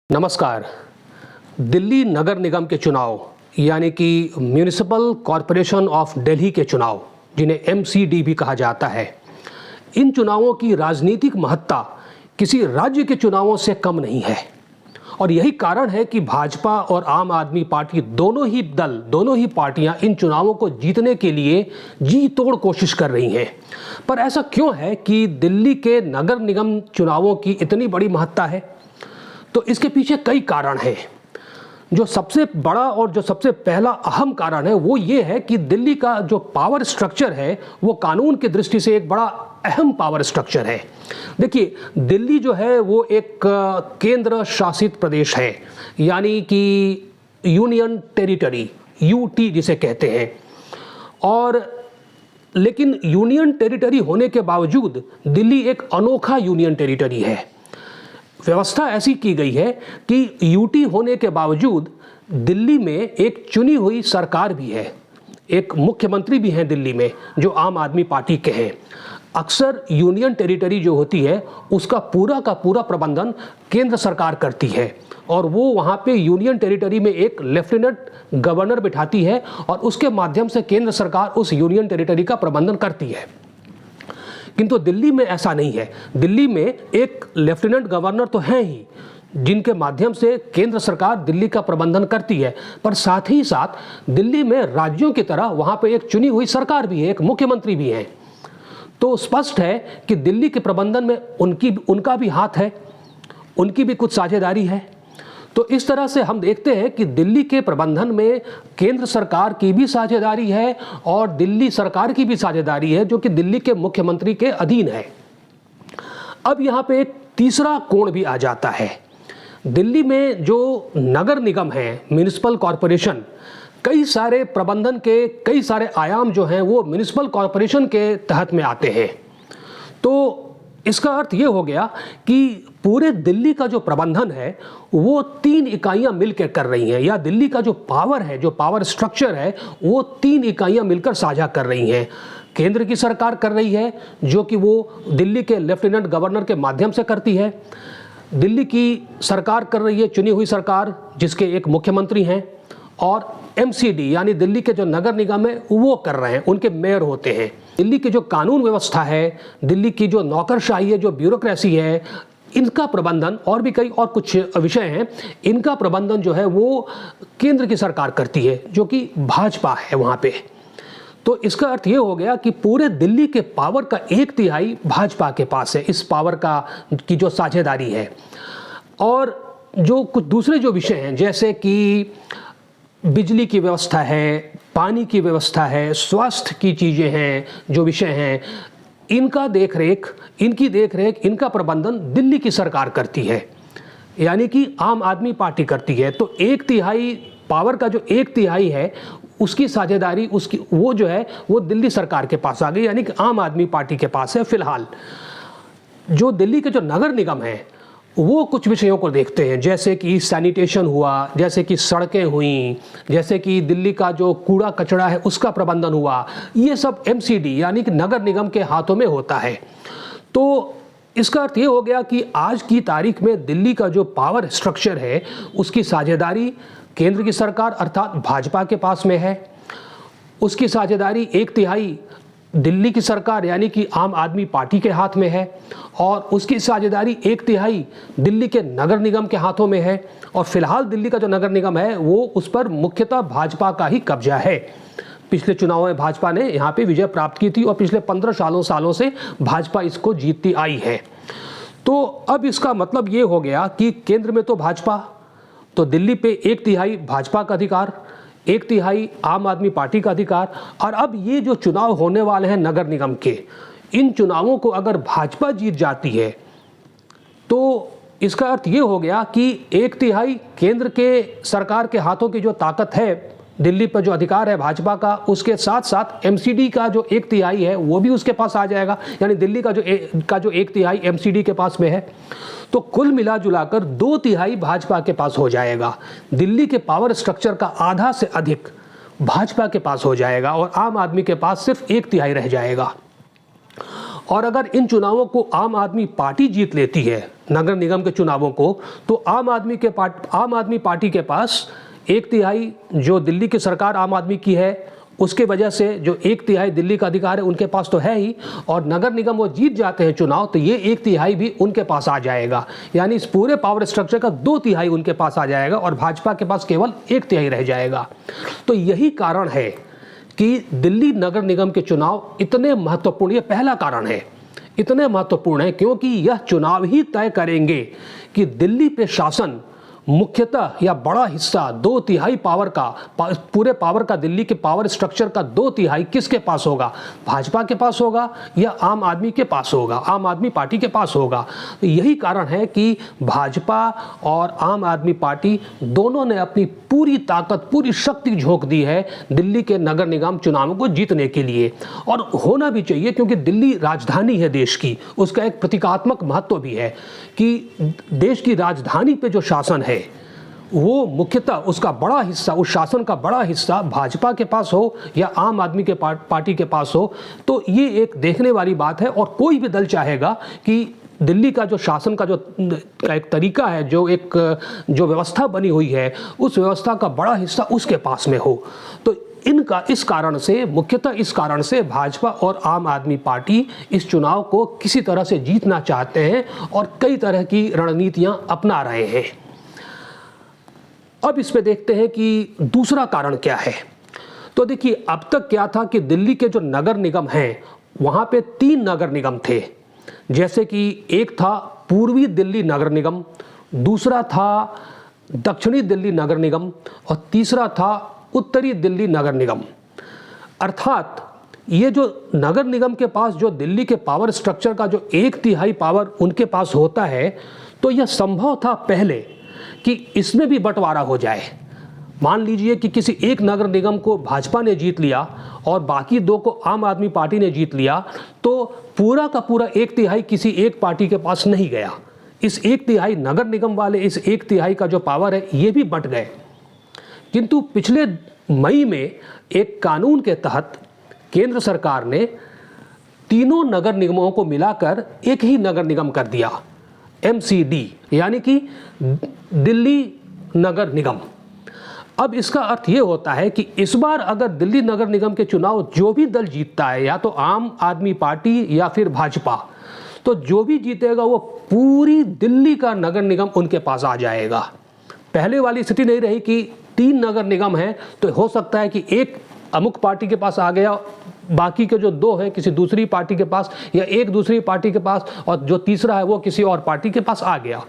नमस्कार। दिल्ली नगर निगम के चुनाव यानी कि म्यूनिसिपल कॉरपोरेशन ऑफ दिल्ली के चुनाव, जिन्हें एमसीडी भी कहा जाता है, इन चुनावों की राजनीतिक महत्ता किसी राज्य के चुनावों से कम नहीं है। और यही कारण है कि भाजपा और आम आदमी पार्टी दोनों ही पार्टियां इन चुनावों को जीतने के लिए जी तोड़ कोशिश कर रही हैं। पर ऐसा क्यों है कि दिल्ली के नगर निगम चुनावों की इतनी बड़ी महत्ता है? तो इसके पीछे कई कारण हैं। जो सबसे बड़ा और जो सबसे पहला अहम कारण है वो ये है कि दिल्ली का जो पावर स्ट्रक्चर है वो कानून की दृष्टि से एक बड़ा अहम पावर स्ट्रक्चर है। देखिए, दिल्ली जो है वो एक केंद्र शासित प्रदेश है, यानी कि यूनियन टेरिटरी, यूटी जिसे कहते हैं। और लेकिन यूनियन टेरिटरी होने के बावजूद दिल्ली एक अनोखा यूनियन टेरिटरी है। व्यवस्था ऐसी की गई है कि यूटी होने के बावजूद दिल्ली में एक चुनी हुई सरकार भी है, एक मुख्यमंत्री भी हैं दिल्ली में जो आम आदमी पार्टी के हैं। अक्सर यूनियन टेरिटरी जो होती है उसका पूरा का पूरा प्रबंधन केंद्र सरकार करती है और वो वहाँ पे यूनियन टेरिटरी में एक लेफ्टिनेंट गवर्नर बिठाती है और उसके माध्यम से केंद्र सरकार उस यूनियन टेरिटरी का प्रबंधन करती है। किंतु दिल्ली में ऐसा नहीं है। दिल्ली में एक लेफ्टिनेंट गवर्नर तो हैं ही जिनके माध्यम से केंद्र सरकार दिल्ली का प्रबंधन करती है, पर साथ ही साथ दिल्ली में राज्यों की तरह वहाँ पे एक चुनी हुई सरकार भी है, एक मुख्यमंत्री भी है। तो स्पष्ट है कि दिल्ली के प्रबंधन में उनका भी हाथ है, उनकी भी कुछ साझेदारी है। तो इस तरह से हम देखते हैं कि दिल्ली के प्रबंधन में केंद्र सरकार की भी साझेदारी है और दिल्ली सरकार की भी साझेदारी है जो कि दिल्ली के मुख्यमंत्री के अधीन है। अब यहाँ पे एक तीसरा कोण भी आ जाता है। दिल्ली में जो नगर निगम है, म्यूनिसिपल कॉरपोरेशन, कई सारे प्रबंधन के कई सारे आयाम जो हैं वो म्यूनिसिपल कॉरपोरेशन के तहत में आते हैं। तो इसका अर्थ ये हो गया कि पूरे दिल्ली का जो प्रबंधन है वो 3 इकाइयां मिलकर कर रही हैं, या दिल्ली का जो पावर है, जो पावर स्ट्रक्चर है, वो 3 इकाइयां मिलकर साझा कर रही हैं। केंद्र की सरकार कर रही है जो कि वो दिल्ली के लेफ्टिनेंट गवर्नर के माध्यम से करती है। दिल्ली की सरकार कर रही है चुनी हुई सरकार जिसके एक मुख्यमंत्री हैं, और एमसीडी यानी दिल्ली के जो नगर निगम है वो कर रहे हैं, उनके मेयर होते हैं। दिल्ली की जो कानून व्यवस्था है, दिल्ली की जो नौकरशाही है, जो ब्यूरोक्रेसी है, इनका प्रबंधन और भी कई और कुछ विषय हैं, इनका प्रबंधन जो है वो केंद्र की सरकार करती है जो कि भाजपा है वहाँ पे। तो इसका अर्थ ये हो गया कि पूरे दिल्ली के पावर का 1/3 भाजपा के पास है, इस पावर की जो साझेदारी है। और जो कुछ दूसरे जो विषय हैं जैसे कि बिजली की व्यवस्था है, पानी की व्यवस्था है, स्वास्थ्य की चीज़ें हैं, जो विषय हैं, इनकी देखरेख, इनका प्रबंधन दिल्ली की सरकार करती है, यानी कि आम आदमी पार्टी करती है। तो 1/3 पावर का जो 1/3 है उसकी साझेदारी वो जो है वो दिल्ली सरकार के पास आ गई, यानी कि आम आदमी पार्टी के पास है। फिलहाल जो दिल्ली के जो नगर निगम है वो कुछ विषयों को देखते हैं, जैसे कि सैनिटेशन हुआ, जैसे कि सड़कें हुई, जैसे कि दिल्ली का जो कूड़ा कचरा है उसका प्रबंधन हुआ। ये सब एमसीडी यानी कि नगर निगम के हाथों में होता है। तो इसका अर्थ ये हो गया कि आज की तारीख में दिल्ली का जो पावर स्ट्रक्चर है उसकी साझेदारी केंद्र की सरकार अर्थात भाजपा के पास में है, उसकी साझेदारी 1/3 दिल्ली की सरकार यानी कि आम आदमी पार्टी के हाथ में है, और उसकी साझेदारी 1/3 दिल्ली के नगर निगम के हाथों में है। और फिलहाल दिल्ली का जो नगर निगम है वो उस पर मुख्यतः भाजपा का ही कब्जा है। पिछले चुनाव में भाजपा ने यहाँ पे विजय प्राप्त की थी और पिछले 15 सालों से भाजपा इसको जीतती आई है। तो अब इसका मतलब ये हो गया कि केंद्र में तो भाजपा, तो दिल्ली पे 1/3 भाजपा का अधिकार, 1/3 आम आदमी पार्टी का अधिकार। और अब ये जो चुनाव होने वाले हैं नगर निगम के, इन चुनावों को अगर भाजपा जीत जाती है तो इसका अर्थ ये हो गया कि 1/3 केंद्र के सरकार के हाथों की जो ताकत है, दिल्ली पर जो अधिकार है भाजपा का, उसके साथ साथ एमसीडी का जो 1/3 है वो भी उसके पास आ जाएगा, यानी दिल्ली का जो 1/3 एमसीडी के पास में है। तो कुल मिला जुलाकर 2/3 भाजपा के पास हो जाएगा। दिल्ली के पावर स्ट्रक्चर का आधा से अधिक भाजपा के पास हो जाएगा और आम आदमी के पास सिर्फ 1/3 रह जाएगा। और अगर इन चुनावों को आम आदमी पार्टी जीत लेती है, नगर निगम के चुनावों को, तो आम आदमी पार्टी के पास 1/3 जो दिल्ली की सरकार आम आदमी की है उसके वजह से जो 1/3 दिल्ली का अधिकार है उनके पास तो है ही, और नगर निगम वो जीत जाते हैं चुनाव तो ये 1/3 भी उनके पास आ जाएगा। यानी इस पूरे पावर स्ट्रक्चर का 2/3 उनके पास आ जाएगा और भाजपा के पास केवल 1/3 रह जाएगा। तो यही कारण है कि दिल्ली नगर निगम के चुनाव इतने महत्वपूर्ण, ये पहला कारण है, इतने महत्वपूर्ण है क्योंकि यह चुनाव ही तय करेंगे कि दिल्ली प्रशासन मुख्यतः या बड़ा हिस्सा 2/3 पावर का, पूरे पावर का, दिल्ली के पावर स्ट्रक्चर का 2/3 किसके पास होगा, भाजपा के पास होगा या आम आदमी के पास होगा, आम आदमी पार्टी के पास होगा। तो यही कारण है कि भाजपा और आम आदमी पार्टी दोनों ने अपनी पूरी ताकत, पूरी शक्ति झोंक दी है दिल्ली के नगर निगम चुनावों को जीतने के लिए, और होना भी चाहिए क्योंकि दिल्ली राजधानी है देश की, उसका एक प्रतीकात्मक महत्व भी है कि देश की राजधानी पे जो शासन है वो मुख्यतः उसका बड़ा हिस्सा, उस शासन का बड़ा हिस्सा भाजपा के पास हो या आम आदमी के पार्टी के पास हो, तो ये एक देखने वाली बात है। और कोई भी दल चाहेगा कि दिल्ली का जो शासन का जो एक तरीका है, जो व्यवस्था बनी हुई है, उस व्यवस्था का बड़ा हिस्सा उसके पास में हो। तो इस कारण से, मुख्यतः इस कारण से भाजपा और आम आदमी पार्टी इस चुनाव को किसी तरह से जीतना चाहते हैं और कई तरह की रणनीतियां अपना रहे हैं। अब इस पे देखते हैं कि दूसरा कारण क्या है। तो देखिए, अब तक क्या था कि दिल्ली के जो नगर निगम हैं वहां पे 3 नगर निगम थे, जैसे कि एक था पूर्वी दिल्ली नगर निगम, दूसरा था दक्षिणी दिल्ली नगर निगम और तीसरा था उत्तरी दिल्ली नगर निगम। अर्थात ये जो नगर निगम के पास जो दिल्ली के पावर स्ट्रक्चर का जो 1/3 पावर उनके पास होता है, तो यह संभव था पहले कि इसमें भी बंटवारा हो जाए। मान लीजिए कि किसी एक नगर निगम को भाजपा ने जीत लिया और बाकी 2 को आम आदमी पार्टी ने जीत लिया, तो पूरा का पूरा 1/3 किसी एक पार्टी के पास नहीं गया। इस 1/3 नगर निगम वाले, इस 1/3 का जो पावर है ये भी बंट गए। किंतु पिछले मई में एक कानून के तहत केंद्र सरकार ने तीनों नगर निगमों को मिलाकर एक ही नगर निगम कर दिया, MCD, यानी कि दिल्ली नगर निगम। अब इसका अर्थ ये होता है कि इस बार अगर दिल्ली नगर निगम के चुनाव जो भी दल जीतता है, या तो आम आदमी पार्टी या फिर भाजपा, तो जो भी जीतेगा वो पूरी दिल्ली का नगर निगम उनके पास आ जाएगा। पहले वाली स्थिति नहीं रही कि 3 नगर निगम हैं तो हो सकता है कि एक अमुक पार्टी के पास आ गया, बाकी के जो 2 हैं किसी दूसरी पार्टी के पास, या एक दूसरी पार्टी के पास, और जो तीसरा है वो किसी और पार्टी के पास आ गया।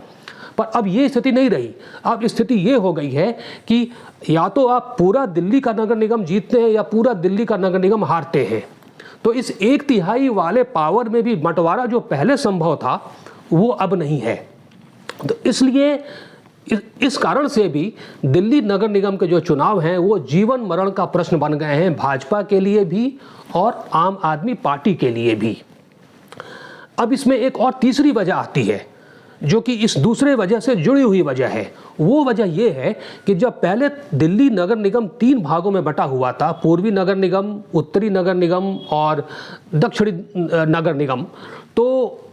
पर अब ये स्थिति नहीं रही। अब स्थिति ये हो गई है कि या तो आप पूरा दिल्ली का नगर निगम जीतते हैं या पूरा दिल्ली का नगर निगम हारते हैं। तो इस 1/3 वाले पावर में भी बंटवारा जो पहले संभव था वो अब नहीं है। तो इसलिए इस कारण से भी दिल्ली नगर निगम के जो चुनाव हैं वो जीवन मरण का प्रश्न बन गए हैं, भाजपा के लिए भी और आम आदमी पार्टी के लिए भी। अब इसमें एक और तीसरी वजह आती है जो कि इस दूसरे वजह से जुड़ी हुई वजह है। वो वजह ये है कि जब पहले दिल्ली नगर निगम 3 भागों में बटा हुआ था, पूर्वी नगर निगम, उत्तरी नगर निगम और दक्षिणी नगर निगम, तो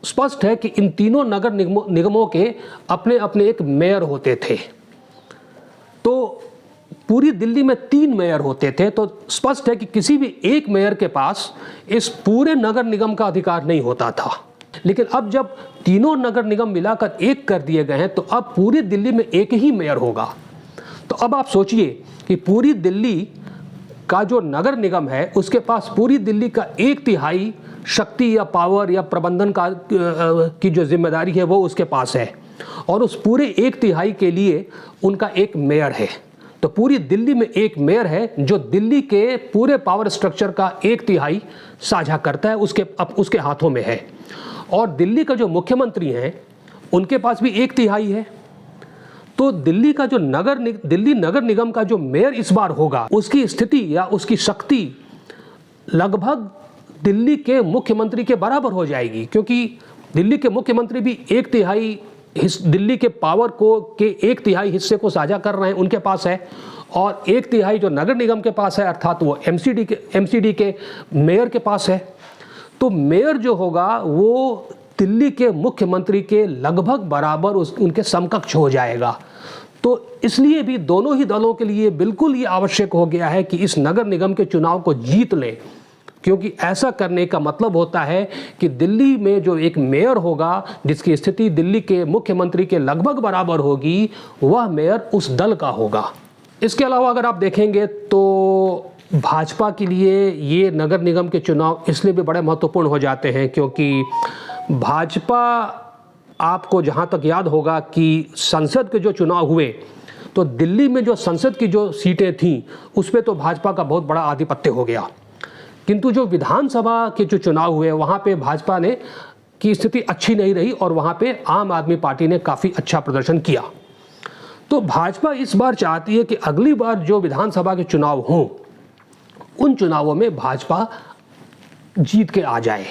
स्पष्ट है कि इन तीनों नगर निगमों के अपने अपने एक मेयर होते थे। तो पूरी दिल्ली में 3 मेयर होते थे, तो स्पष्ट है कि किसी भी एक मेयर के पास इस पूरे नगर निगम का अधिकार नहीं होता था। लेकिन अब जब तीनों नगर निगम मिलाकर एक कर दिए गए हैं तो अब पूरी दिल्ली में एक ही मेयर होगा। तो अब आप सोचिए कि पूरी दिल्ली का जो नगर निगम है उसके पास पूरी दिल्ली का 1/3 शक्ति या पावर या प्रबंधन का की जो जिम्मेदारी है वो उसके पास है, और उस पूरे 1/3 के लिए उनका एक मेयर है। तो पूरी दिल्ली में एक मेयर है जो दिल्ली के पूरे पावर स्ट्रक्चर का 1/3 साझा करता है, उसके हाथों में है। और दिल्ली का जो मुख्यमंत्री हैं उनके पास भी 1/3 है। तो दिल्ली का जो दिल्ली नगर निगम का जो मेयर इस बार होगा उसकी स्थिति या उसकी शक्ति लगभग दिल्ली के मुख्यमंत्री के बराबर हो जाएगी, क्योंकि दिल्ली के मुख्यमंत्री भी 1/3 दिल्ली के पावर को के 1/3 हिस्से को साझा कर रहे हैं, उनके पास है, और 1/3 जो नगर निगम के पास है अर्थात वो MCD के मेयर के पास है। तो तो मेयर जो होगा वो दिल्ली के मुख्यमंत्री के लगभग बराबर उनके समकक्ष हो जाएगा। तो इसलिए भी दोनों ही दलों के लिए बिल्कुल ये आवश्यक हो गया है कि इस नगर निगम के चुनाव को जीत लें, क्योंकि ऐसा करने का मतलब होता है कि दिल्ली में जो एक मेयर होगा जिसकी स्थिति दिल्ली के मुख्यमंत्री के लगभग बराबर होगी, वह मेयर उस दल का होगा। इसके अलावा अगर आप देखेंगे तो भाजपा के लिए ये नगर निगम के चुनाव इसलिए भी बड़े महत्वपूर्ण हो जाते हैं क्योंकि भाजपा, आपको जहाँ तक याद होगा कि संसद के जो चुनाव हुए तो दिल्ली में जो संसद की जो सीटें थीं उस पर तो भाजपा का बहुत बड़ा आधिपत्य हो गया, किंतु जो विधानसभा के जो चुनाव हुए वहाँ पे भाजपा ने की स्थिति अच्छी नहीं रही और वहाँ पे आम आदमी पार्टी ने काफ़ी अच्छा प्रदर्शन किया। तो भाजपा इस बार चाहती है कि अगली बार जो विधानसभा के चुनाव हों उन चुनावों में भाजपा जीत के आ जाए।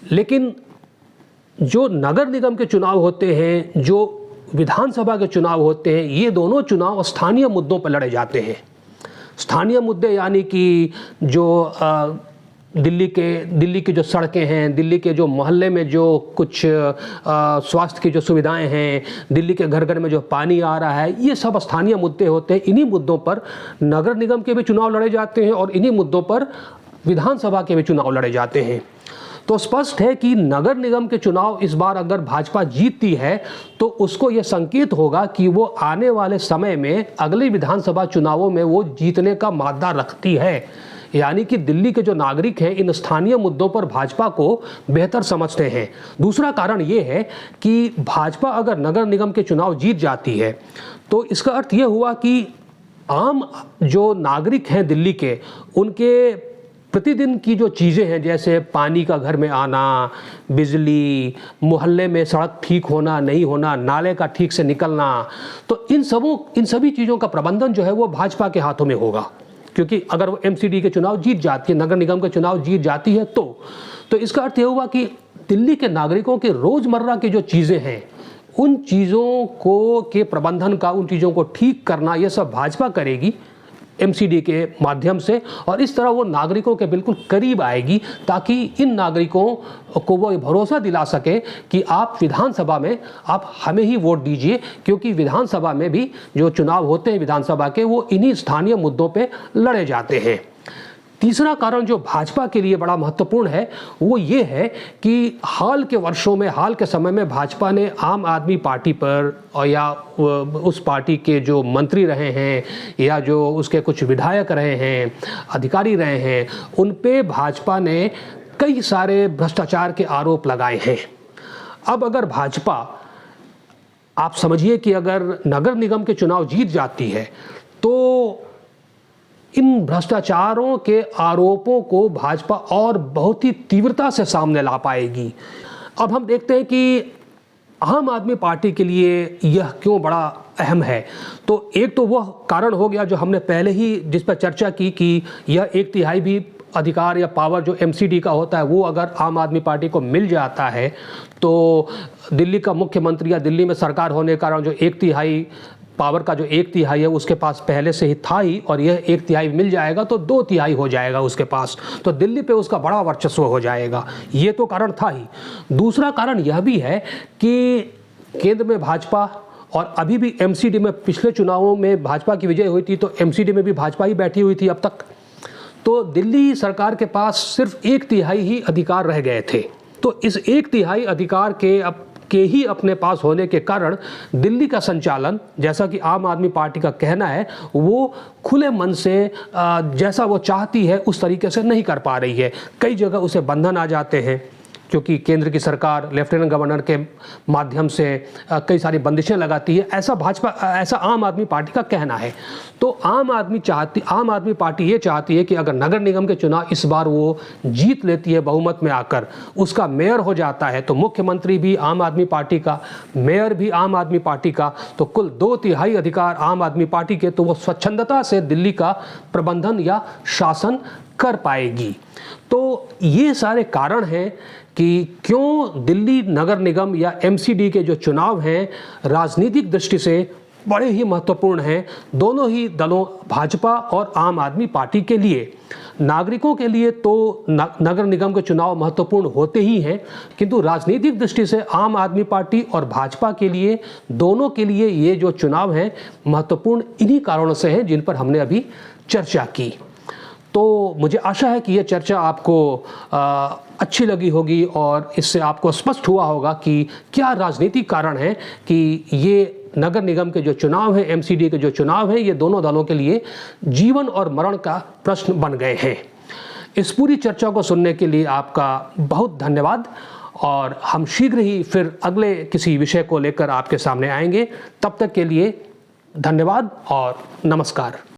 लेकिन जो नगर निगम के चुनाव होते हैं, जो विधानसभा के चुनाव होते हैं, ये दोनों चुनाव स्थानीय मुद्दों पर लड़े जाते हैं। स्थानीय मुद्दे यानी कि जो दिल्ली की जो सड़कें हैं, दिल्ली के जो मोहल्ले में जो कुछ स्वास्थ्य की जो सुविधाएं हैं, दिल्ली के घर घर में जो पानी आ रहा है, ये सब स्थानीय मुद्दे होते हैं। इन्हीं मुद्दों पर नगर निगम के भी चुनाव लड़े जाते हैं और इन्हीं मुद्दों पर विधानसभा के भी चुनाव लड़े जाते हैं। तो स्पष्ट है कि नगर निगम के चुनाव इस बार अगर भाजपा जीतती है तो उसको ये संकेत होगा कि वो आने वाले समय में अगले विधानसभा चुनावों में वो जीतने का मादा रखती है, यानी कि दिल्ली के जो नागरिक हैं इन स्थानीय मुद्दों पर भाजपा को बेहतर समझते हैं। दूसरा कारण ये है कि भाजपा अगर नगर निगम के चुनाव जीत जाती है तो इसका अर्थ ये हुआ कि आम जो नागरिक हैं दिल्ली के, उनके प्रतिदिन की जो चीज़ें हैं जैसे पानी का घर में आना, बिजली, मोहल्ले में सड़क ठीक होना नहीं होना, नाले का ठीक से निकलना, तो इन सभी चीज़ों का प्रबंधन जो है वो भाजपा के हाथों में होगा। क्योंकि अगर वो एमसीडी के चुनाव जीत जाती है, नगर निगम के चुनाव जीत जाती है तो इसका अर्थ ये हुआ कि दिल्ली के नागरिकों के रोज़मर्रा की जो चीज़ें हैं उन चीज़ों को के प्रबंधन का, उन चीज़ों को ठीक करना, ये सब भाजपा करेगी एमसीडी के माध्यम से, और इस तरह वो नागरिकों के बिल्कुल करीब आएगी ताकि इन नागरिकों को वो भरोसा दिला सके कि आप विधानसभा में आप हमें ही वोट दीजिए, क्योंकि विधानसभा में भी जो चुनाव होते हैं विधानसभा के वो इन्हीं स्थानीय मुद्दों पे लड़े जाते हैं। तीसरा कारण जो भाजपा के लिए बड़ा महत्वपूर्ण है वो ये है कि हाल के वर्षों में, हाल के समय में भाजपा ने आम आदमी पार्टी पर और या उस पार्टी के जो मंत्री रहे हैं या जो उसके कुछ विधायक रहे हैं, अधिकारी रहे हैं, उन पे भाजपा ने कई सारे भ्रष्टाचार के आरोप लगाए हैं। अब अगर भाजपा, आप समझिए कि अगर नगर निगम के चुनाव जीत जाती है तो इन भ्रष्टाचारों के आरोपों को भाजपा और बहुत ही तीव्रता से सामने ला पाएगी। अब हम देखते हैं कि आम आदमी पार्टी के लिए यह क्यों बड़ा अहम है। तो एक तो वह कारण हो गया जो हमने पहले ही जिस पर चर्चा की कि यह 1/3 भी अधिकार या पावर जो एमसीडी का होता है वो अगर आम आदमी पार्टी को मिल जाता है तो दिल्ली का मुख्यमंत्री या दिल्ली में सरकार होने के कारण जो 1/3 पावर का जो 1/3 है उसके पास पहले से ही था ही, और यह 1/3 मिल जाएगा तो 2/3 हो जाएगा उसके पास, तो दिल्ली पे उसका बड़ा वर्चस्व हो जाएगा। ये तो कारण था ही। दूसरा कारण यह भी है कि केंद्र में भाजपा, और अभी भी एमसीडी में पिछले चुनावों में भाजपा की विजय हुई थी तो एमसीडी में भी भाजपा ही बैठी हुई थी अब तक, तो दिल्ली सरकार के पास सिर्फ 1/3 ही अधिकार रह गए थे। तो इस 1/3 अधिकार के ही अपने पास होने के कारण दिल्ली का संचालन, जैसा कि आम आदमी पार्टी का कहना है, वो खुले मन से जैसा वो चाहती है उस तरीके से नहीं कर पा रही है। कई जगह उसे बंधन आ जाते हैं क्योंकि केंद्र की सरकार लेफ्टिनेंट गवर्नर के माध्यम से कई सारी बंदिशें लगाती है, ऐसा आम आदमी पार्टी का कहना है। तो आम आदमी पार्टी ये चाहती है कि अगर नगर निगम के चुनाव इस बार वो जीत लेती है, बहुमत में आकर उसका मेयर हो जाता है, तो मुख्यमंत्री भी आम आदमी पार्टी का, मेयर भी आम आदमी पार्टी का, तो कुल 2/3 अधिकार आम आदमी पार्टी के, तो वो स्वच्छंदता से दिल्ली का प्रबंधन या शासन कर पाएगी। तो ये सारे कारण हैं कि क्यों दिल्ली नगर निगम या एमसीडी के जो चुनाव हैं राजनीतिक दृष्टि से बड़े ही महत्वपूर्ण हैं। दोनों ही दलों, भाजपा और आम आदमी पार्टी के लिए, नागरिकों के लिए तो नगर निगम के चुनाव महत्वपूर्ण होते ही हैं, किंतु राजनीतिक दृष्टि से आम आदमी पार्टी और भाजपा के लिए, दोनों के लिए ये जो चुनाव हैं महत्वपूर्ण इन्हीं कारणों से हैं जिन पर हमने अभी चर्चा की। तो मुझे आशा है कि यह चर्चा आपको अच्छी लगी होगी और इससे आपको स्पष्ट हुआ होगा कि क्या राजनीतिक कारण है कि ये नगर निगम के जो चुनाव हैं, एमसीडी के जो चुनाव हैं, ये दोनों दलों के लिए जीवन और मरण का प्रश्न बन गए हैं। इस पूरी चर्चा को सुनने के लिए आपका बहुत धन्यवाद और हम शीघ्र ही फिर अगले किसी विषय को लेकर आपके सामने आएंगे। तब तक के लिए धन्यवाद और नमस्कार।